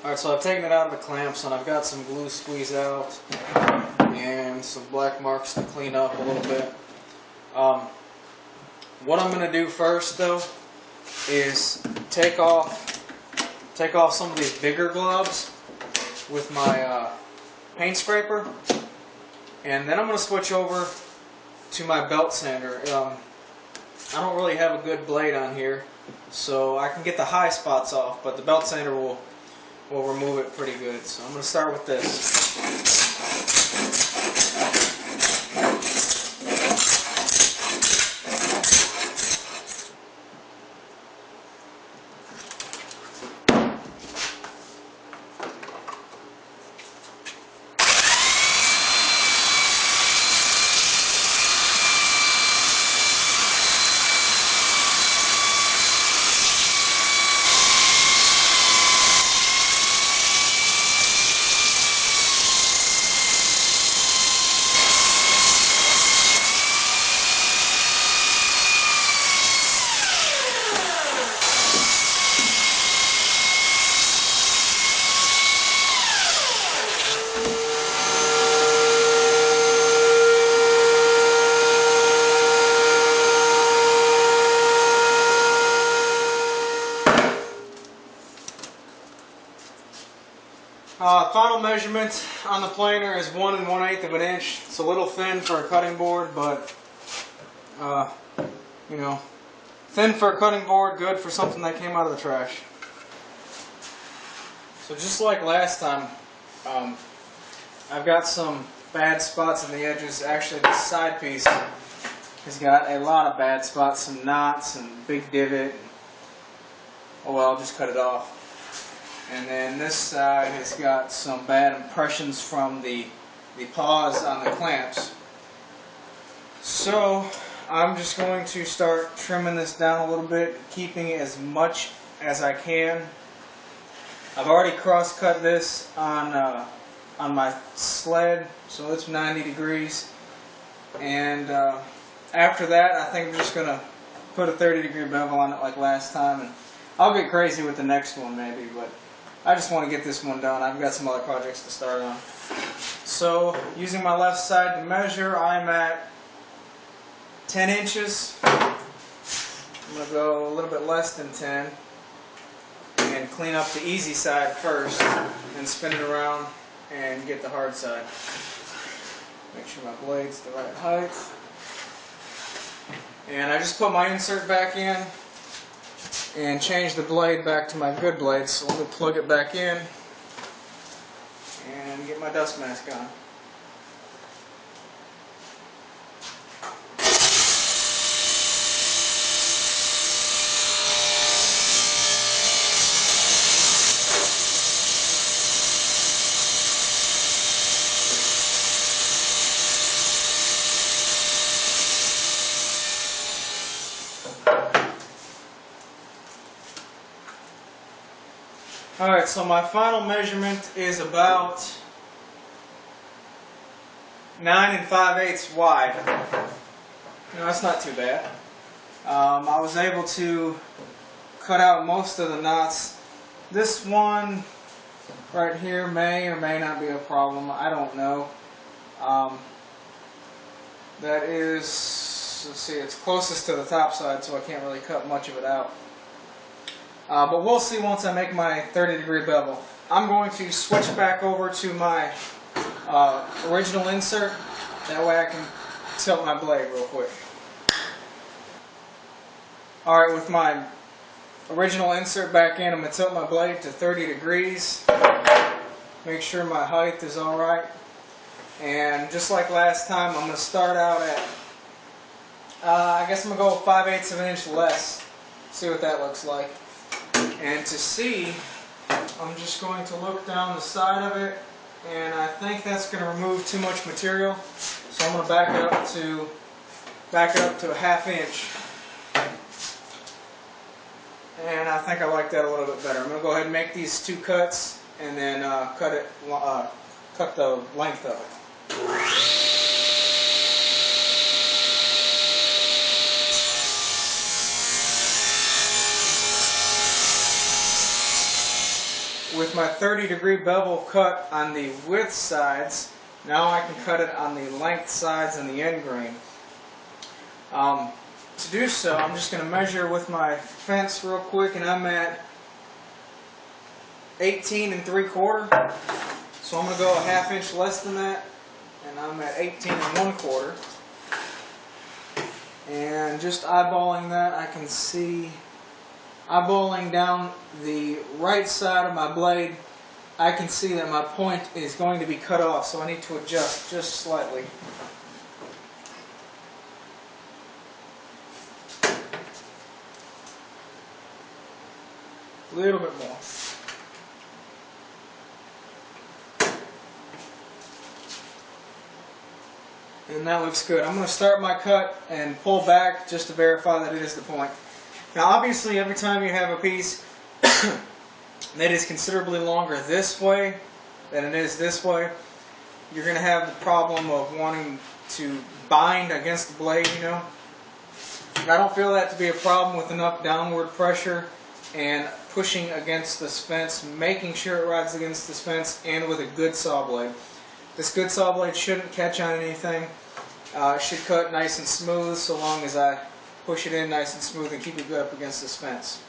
Alright, so I've taken it out of the clamps and I've got some glue squeezed out and some black marks to clean up a little bit. What I'm going to do first though is take off some of these bigger globs with my paint scraper, and then I'm going to switch over to my belt sander. I don't really have a good blade on here, so I can get the high spots off, but the belt sander will remove it pretty good. So I'm going to start with this. Final measurement on the planer is 1 1/8 of an inch. It's a little thin for a cutting board, but you know, thin for a cutting board, good for something that came out of the trash. So just like last time, I've got some bad spots on the edges. Actually, this side piece has got a lot of bad spots, some knots and big divot. Oh well, I'll just cut it off. And then this side has got some bad impressions from the paws on the clamps. So I'm just going to start trimming this down a little bit, keeping as much as I can. I've already cross-cut this on my sled, so it's 90 degrees. And after that, I think I'm just going to put a 30-degree bevel on it like last time. And I'll get crazy with the next one maybe, but I just want to get this one done. I've got some other projects to start on. So, using my left side to measure, I'm at 10 inches. I'm going to go a little bit less than 10 and clean up the easy side first, and spin it around and get the hard side. Make sure my blade's the right height. And I just put my insert back in and change the blade back to my good blade. So let me plug it back in and get my dust mask on. Alright, so my final measurement is about 9 5/8 wide. That's not too bad. I was able to cut out most of the knots. This one right here may or may not be a problem. I don't know. That is, let's see, it's closest to the top side, so I can't really cut much of it out. But we'll see once I make my 30-degree bevel. I'm going to switch back over to my original insert. That way I can tilt my blade real quick. Alright, with my original insert back in, I'm going to tilt my blade to 30 degrees. Make sure my height is alright. And just like last time, I'm going to start out at, I guess I'm going to go 5/8 of an inch less. See what that looks like. And to see, I'm just going to look down the side of it, and I think that's going to remove too much material. So I'm going to back it up to a 1/2 inch. And I think I like that a little bit better. I'm going to go ahead and make these 2 cuts, and then cut the length of it. with my 30-degree bevel cut on the width sides, now I can cut it on the length sides and the end grain. To do so, I'm just going to measure with my fence real quick, and I'm at 18 3/4. So I'm going to go a ½ inch less than that, and I'm at 18 1/4. And just eyeballing that, I can see, eyeballing down the right side of my blade, I can see that my point is going to be cut off, so I need to adjust just slightly. A little bit more. And that looks good. I'm going to start my cut and pull back just to verify that it is the point. Now obviously every time you have a piece that is considerably longer this way than it is this way, you're going to have the problem of wanting to bind against the blade, you know. I don't feel that to be a problem with enough downward pressure and pushing against this fence, making sure it rides against this fence, and with a good saw blade. This good saw blade shouldn't catch on anything. It should cut nice and smooth so long as I push it in nice and smooth and keep it good up against this fence.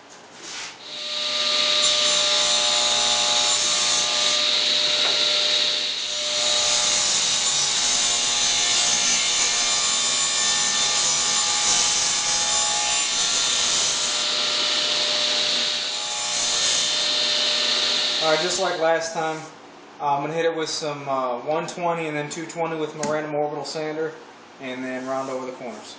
Alright, just like last time, I'm going to hit it with some 120 and then 220 with my random orbital sander, and then round over the corners.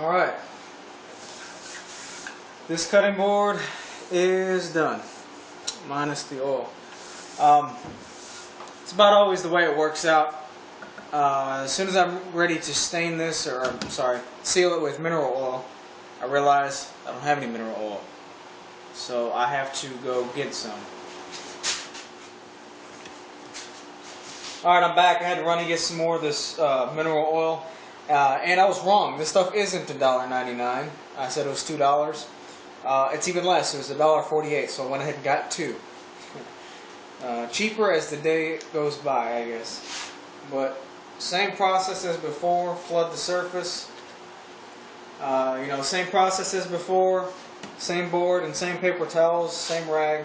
Alright, this cutting board is done, minus the oil. It's about always the way it works out. As soon as I'm ready to stain this, or I'm sorry, seal it with mineral oil, I realize I don't have any mineral oil. So I have to go get some. Alright, I'm back. I had to run and get some more of this mineral oil. And I was wrong. This stuff isn't $1.99. I said it was $2. It's even less. It was $1.48, so I went ahead and got two. Cheaper as the day goes by, I guess. But same process as before. Flood the surface. Same process as before. Same board and same paper towels. Same rag.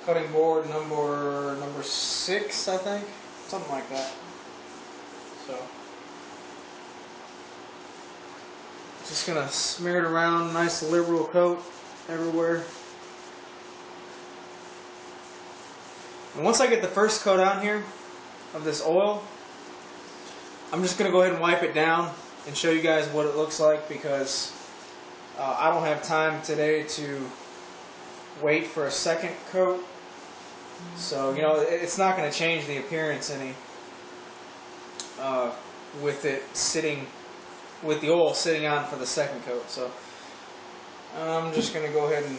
Cutting board number 6, I think. Something like that. So. Just going to smear it around, nice liberal coat everywhere. And once I get the first coat on here of this oil, I'm just going to go ahead and wipe it down and show you guys what it looks like, because I don't have time today to wait for a second coat. So, it's not going to change the appearance any with it sitting, with the oil sitting on for the second coat. So I'm just going to go ahead and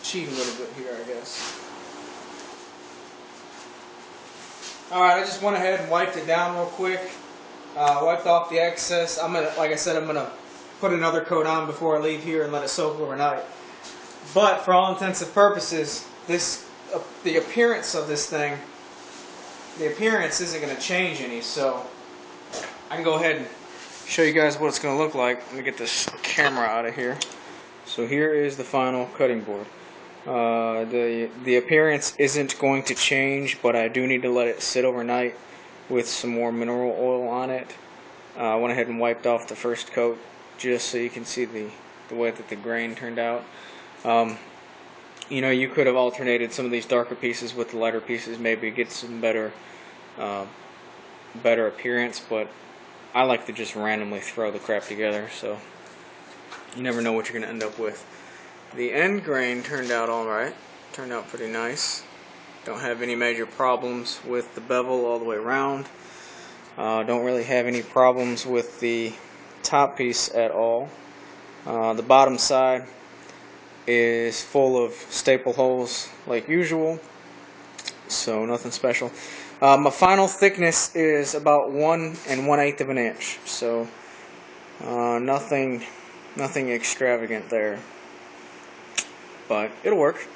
cheat a little bit here, I guess. Alright, I just went ahead and wiped it down real quick. Wiped off the excess. Like I said, I'm going to put another coat on before I leave here and let it soak overnight. But for all intents and purposes, this the appearance of this thing, the appearance isn't going to change any, so I can go ahead and show you guys what it's going to look like. Let me get this camera out of here. So here is the final cutting board. The appearance isn't going to change, but I do need to let it sit overnight with some more mineral oil on it. I went ahead and wiped off the first coat just so you can see the way that the grain turned out. You know, you could have alternated some of these darker pieces with the lighter pieces, maybe get some better appearance, but I like to just randomly throw the crap together, so you never know what you're going to end up with. The end grain turned out alright, turned out pretty nice. Don't have any major problems with the bevel all the way around. Don't really have any problems with the top piece at all. The bottom side is full of staple holes like usual, so nothing special. My final thickness is about 1 1/8 of an inch, so nothing extravagant there, but it'll work,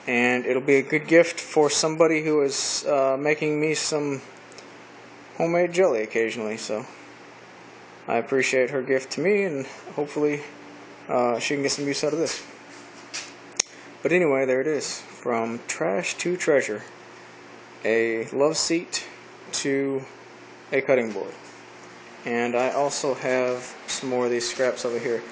and it'll be a good gift for somebody who is making me some homemade jelly occasionally. So I appreciate her gift to me, and hopefully she can get some use out of this. But anyway, there it is. From trash to treasure. A love seat to a cutting board. And I also have some more of these scraps over here.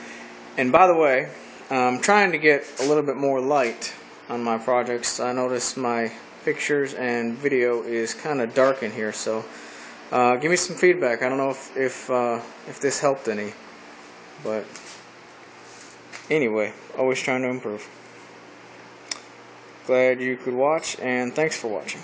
And by the way, I'm trying to get a little bit more light on my projects. I noticed my pictures and video is kind of dark in here, so give me some feedback. I don't know if this helped any, but anyway, always trying to improve. Glad you could watch, and thanks for watching.